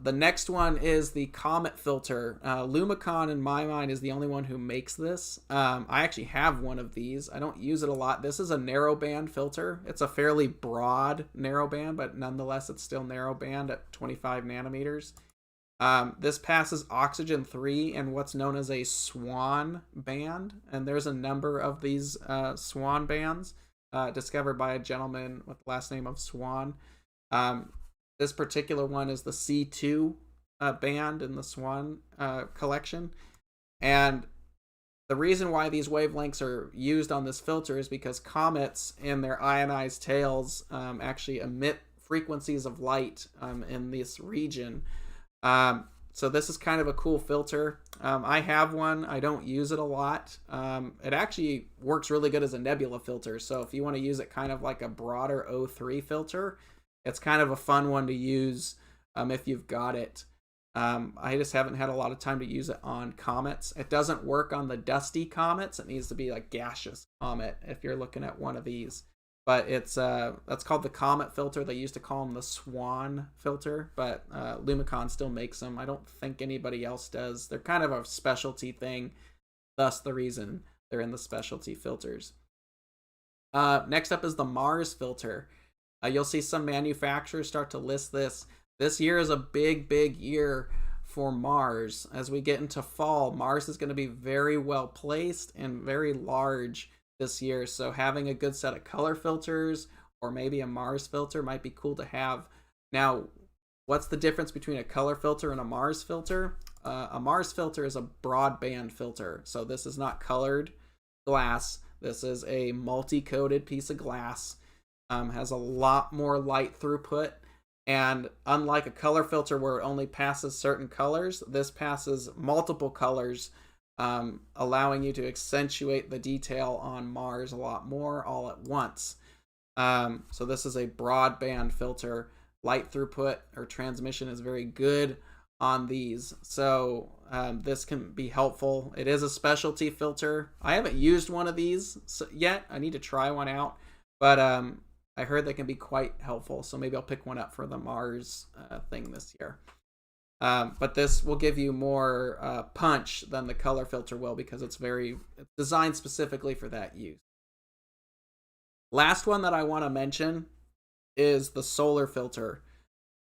The next one is the Comet Filter. Lumicon, in my mind, is the only one who makes this. I actually have one of these. I don't use it a lot. This is a narrowband filter. It's a fairly broad narrowband, but nonetheless, it's still narrowband at 25 nanometers. This passes oxygen 3 and what's known as a swan band. And there's a number of these swan bands discovered by a gentleman with the last name of Swan. This particular one is the C2 band in the Swan collection. And the reason why these wavelengths are used on this filter is because comets in their ionized tails actually emit frequencies of light in this region. So this is kind of a cool filter. I have one. I don't use it a lot. It actually works really good as a nebula filter. So if you want to use it kind of like a broader O3 filter, it's kind of a fun one to use if you've got it. I just haven't had a lot of time to use it on comets. It doesn't work on the dusty comets. It needs to be like gaseous comet if you're looking at one of these. But it's that's called the Comet filter. They used to call them the Swan filter, but Lumicon still makes them. I don't think anybody else does. They're kind of a specialty thing, thus the reason they're in the specialty filters. Next up is the Mars filter. You'll see some manufacturers start to list this. This year is a big year for Mars. As we get into fall, Mars is going to be very well placed and very large this year, so having a good set of color filters or maybe a Mars filter might be cool to have. Now, what's the difference between a color filter and a Mars filter? A Mars filter is a broadband filter, so this is not colored glass. This is a multi-coated piece of glass. Has a lot more light throughput, and unlike a color filter where it only passes certain colors, this passes multiple colors, allowing you to accentuate the detail on Mars a lot more all at once. So this is a broadband filter. Light throughput or transmission is very good on these. So this can be helpful. It is a specialty filter. I haven't used one of these yet. I need to try one out. But I heard they can be quite helpful. So maybe I'll pick one up for the Mars thing this year. But this will give you more punch than the color filter will because it's designed specifically for that use. Last one that I want to mention is the solar filter,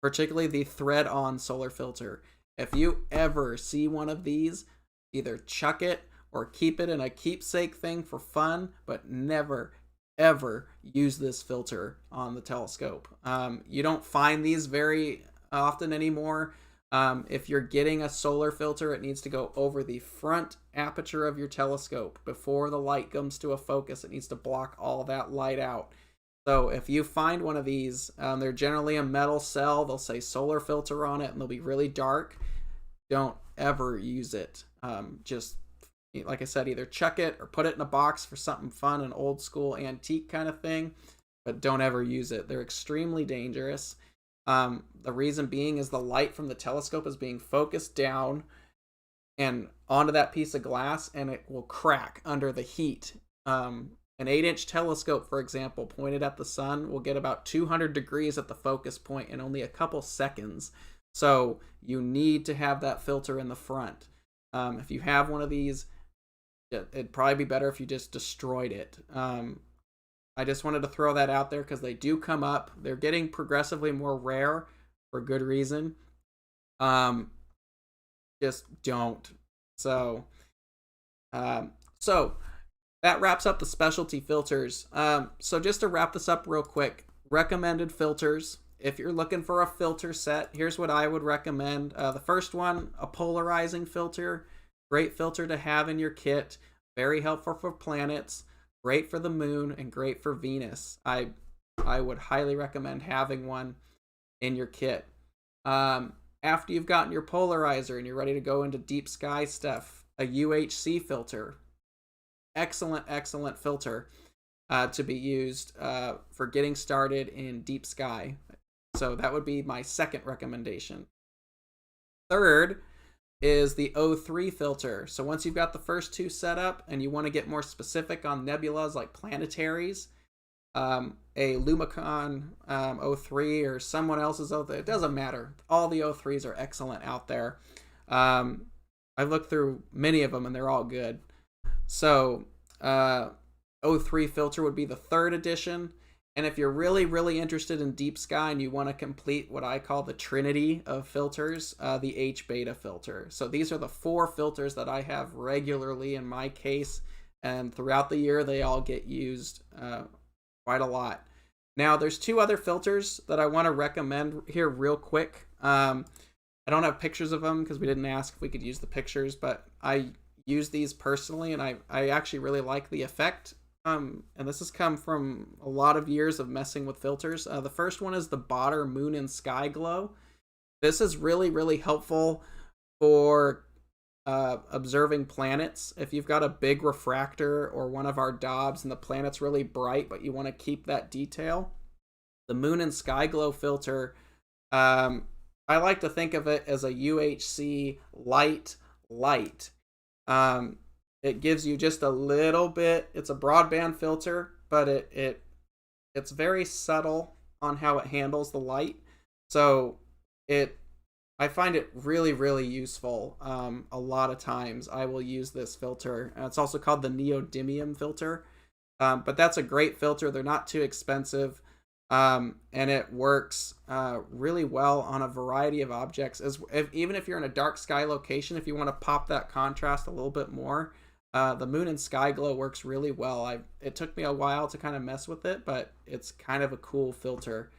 particularly the thread-on solar filter. If you ever see one of these, either chuck it or keep it in a keepsake thing for fun, but never, ever use this filter on the telescope. You don't find these very often anymore. If you're getting a solar filter, it needs to go over the front aperture of your telescope. Before the light comes to a focus, it needs to block all that light out. So if you find one of these, they're generally a metal cell. They'll say solar filter on it, and they'll be really dark. Don't ever use it. Just, like I said, either chuck it or put it in a box for something fun, an old school antique kind of thing, but don't ever use it. They're extremely dangerous. The reason being is the light from the telescope is being focused down and onto that piece of glass, and it will crack under the heat. An 8-inch telescope, for example, pointed at the sun will get about 200 degrees at the focus point in only a couple seconds. So you need to have that filter in the front. If you have one of these, it'd probably be better if you just destroyed it. I just wanted to throw that out there because they do come up. They're getting progressively more rare for good reason. Just don't. So that wraps up the specialty filters. So just to wrap this up real quick, recommended filters. If you're looking for a filter set, here's what I would recommend. The first one, a polarizing filter. Great filter to have in your kit. Very helpful for planets. Great for the moon and great for Venus. I would highly recommend having one in your kit. After you've gotten your polarizer and you're ready to go into deep sky stuff, a UHC filter. Excellent filter to be used for getting started in deep sky. So that would be my second recommendation. Third is the O3 filter. So once you've got the first two set up and you want to get more specific on nebulas like planetaries, a Lumicon O3 or someone else's O3, it doesn't matter. All the O3s are excellent out there. I've looked through many of them and they're all good. So O3 filter would be the third edition. And if you're really interested in deep sky and you want to complete what I call the trinity of filters, the H-beta filter. So these are the 4 filters that I have regularly in my case, and throughout the year they all get used quite a lot. Now there's 2 other filters that I want to recommend here real quick. I don't have pictures of them because we didn't ask if we could use the pictures, but I use these personally and I actually really like the effect. And this has come from a lot of years of messing with filters. The first one is the Botter Moon and Sky Glow. This is really helpful for observing planets. If you've got a big refractor or one of our Dobs and the planet's really bright, but you want to keep that detail, the moon and sky glow filter, I like to think of it as a UHC light. It gives you just a little bit. It's a broadband filter, but it's very subtle on how it handles the light. So I find it really, really useful. A lot of times I will use this filter. It's also called the neodymium filter. But that's a great filter. They're not too expensive. And it works really well on a variety of objects. Even if you're in a dark sky location, if you want to pop that contrast a little bit more, the moon and sky glow works really well. It took me a while to kind of mess with it, but it's kind of a cool filter.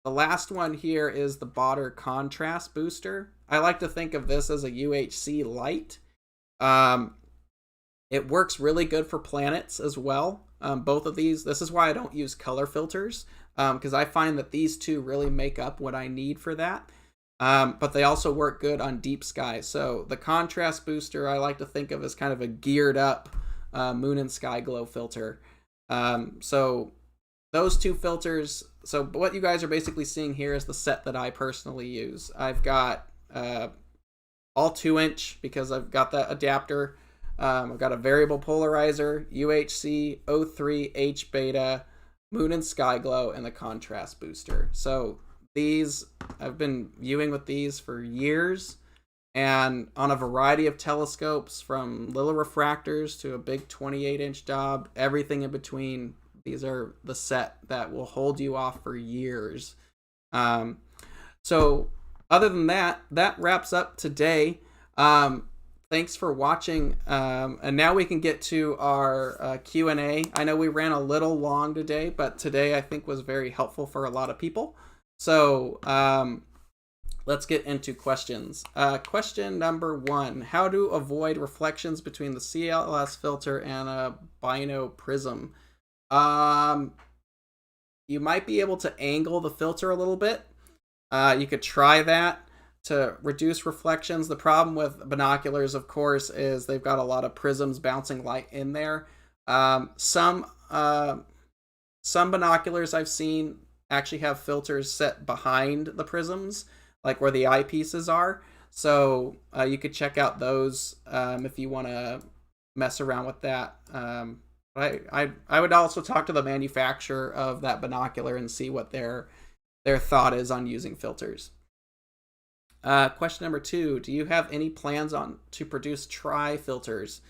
The last one here is the Botter contrast booster. I like to think of this as a UHC light. It works really good for planets as well. Both of these, this is why I don't use color filters, because I find that these two really make up what I need for that. But they also work good on deep sky. So the contrast booster I like to think of as kind of a geared up moon and sky glow filter. So those two filters, so what you guys are basically seeing here is the set that I personally use. I've got all 2-inch because I've got that adapter. I've got a variable polarizer, UHC, O3, H beta, moon and sky glow, and the contrast booster. So these, I've been viewing with these for years, and on a variety of telescopes, from little refractors to a big 28-inch Dob, everything in between. These are the set that will hold you off for years. So other than that, that wraps up today. Thanks for watching. And now we can get to our Q&A. I know we ran a little long today, but today I think was very helpful for a lot of people. So let's get into questions. Question number 1, how to avoid reflections between the CLS filter and a bino prism? You might be able to angle the filter a little bit. You could try that to reduce reflections. The problem with binoculars, of course, is they've got a lot of prisms bouncing light in there. Some binoculars I've seen actually have filters set behind the prisms, like where the eyepieces are. So you could check out those if you want to mess around with that. I would also talk to the manufacturer of that binocular and see what their thought is on using filters. Question number 2, do you have any plans to produce tri-filters?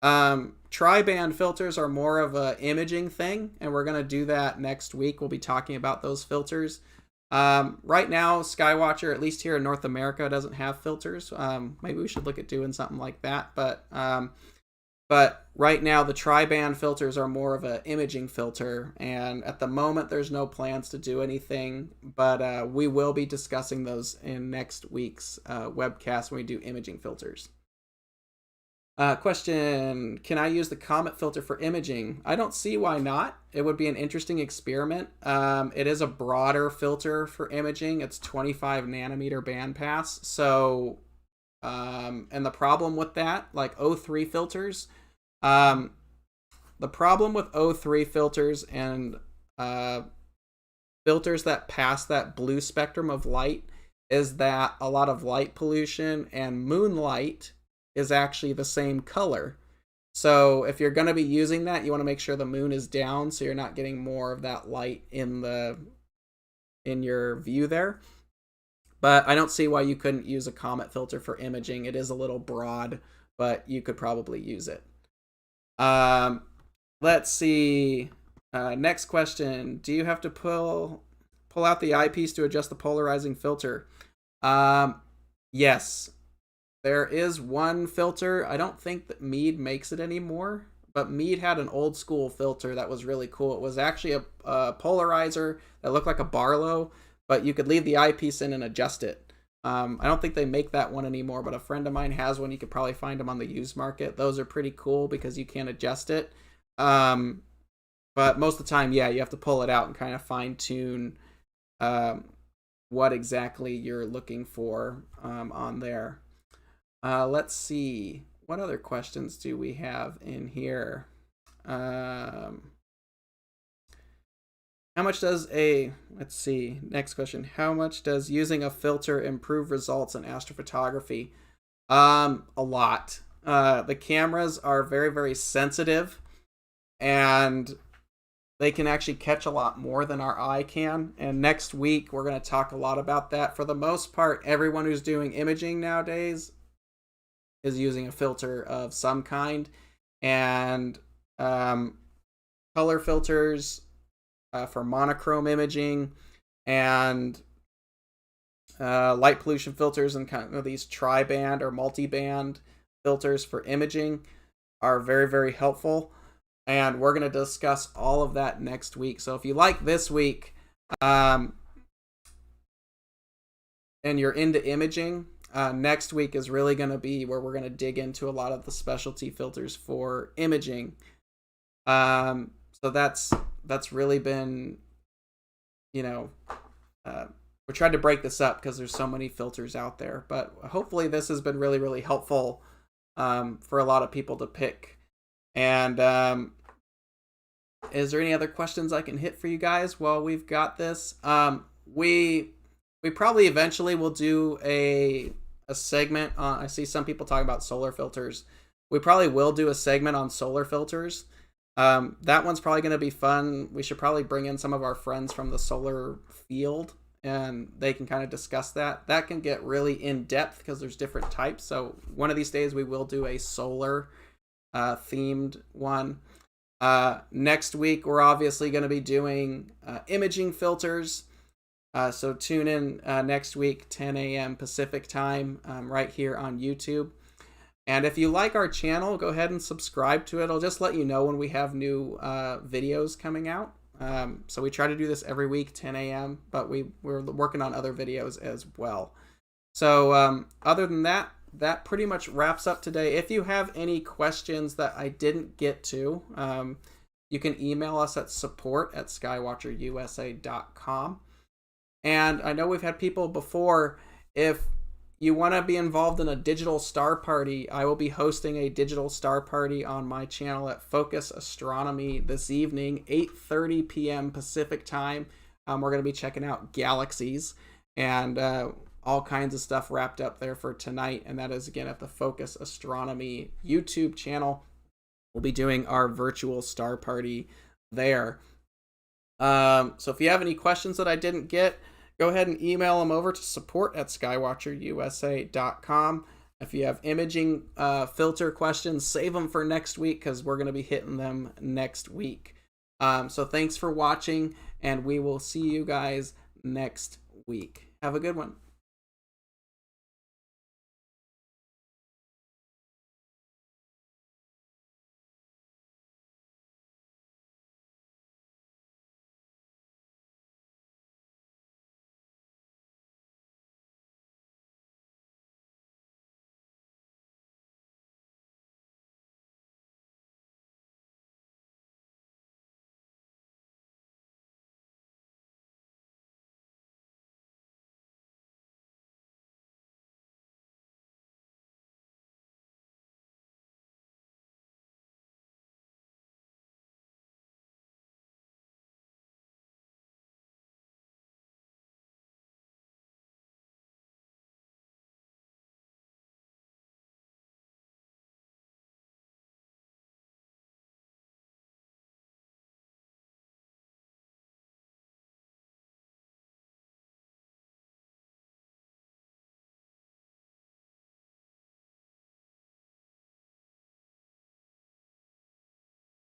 Tri-band filters are more of a imaging thing, and we're going to do that next week. We'll be talking about those filters. Right now, Skywatcher, at least here in North America, doesn't have filters. Maybe we should look at doing something like that, but right now, the tri-band filters are more of an imaging filter, and at the moment, there's no plans to do anything, but we will be discussing those in next week's webcast when we do imaging filters. Question, can I use the Comet filter for imaging? I don't see why not. It would be an interesting experiment. It is a broader filter for imaging. It's 25 nanometer bandpass, so, and the problem with that, like O3 filters, the problem with O3 filters and filters that pass that blue spectrum of light is that a lot of light pollution and moonlight is actually the same color. So if you're going to be using that, you want to make sure the moon is down so you're not getting more of that light in your view there. But I don't see why you couldn't use a Comet filter for imaging. It is a little broad, but you could probably use it. Let's see. Next question. Do you have to pull out the eyepiece to adjust the polarizing filter? Yes. There is one filter. I don't think that Meade makes it anymore, but Meade had an old school filter that was really cool. It was actually a polarizer that looked like a Barlow, but you could leave the eyepiece in and adjust it. I don't think they make that one anymore, but a friend of mine has one. You could probably find them on the used market. Those are pretty cool because you can adjust it. But most of the time, yeah, you have to pull it out and kind of fine tune what exactly you're looking for on there. Let's see. What other questions do we have in here? How much does let's see, next question. How much does using a filter improve results in astrophotography? A lot. The cameras are very, very sensitive, and they can actually catch a lot more than our eye can. And next week, we're going to talk a lot about that. For the most part, everyone who's doing imaging nowadays is using a filter of some kind. And color filters for monochrome imaging, and light pollution filters, and kind of these tri-band or multi-band filters for imaging are very, very helpful. And we're going to discuss all of that next week. So if you like this week and you're into imaging, next week is really going to be where we're going to dig into a lot of the specialty filters for imaging. So that's really been, we tried to break this up because there's so many filters out there. But hopefully this has been really, really helpful for a lot of people to pick. And is there any other questions I can hit for you guys while we've got this? We probably eventually will do a segment on, I see some people talking about solar filters. We probably will do a segment on solar filters. That one's probably going to be fun. We should probably bring in some of our friends from the solar field, and they can kind of discuss that. That can get really in-depth because there's different types. So one of these days we will do a solar themed one. Next week, we're obviously going to be doing imaging filters. So tune in next week, 10 a.m. Pacific time, right here on YouTube. And if you like our channel, go ahead and subscribe to it. I'll just let you know when we have new videos coming out. So we try to do this every week, 10 a.m., but we're working on other videos as well. So other than that, that pretty much wraps up today. If you have any questions that I didn't get to, you can email us at support@skywatcherusa.com. And I know we've had people before. If you want to be involved in a digital star party, I will be hosting a digital star party on my channel at Focus Astronomy this evening, 8:30 p.m. Pacific time. We're going to be checking out galaxies and all kinds of stuff wrapped up there for tonight. And that is, again, at the Focus Astronomy YouTube channel. We'll be doing our virtual star party there. So if you have any questions that I didn't get, go ahead and email them over to support@skywatcherusa.com. If you have imaging filter questions, save them for next week because we're going to be hitting them next week. So thanks for watching, and we will see you guys next week. Have a good one.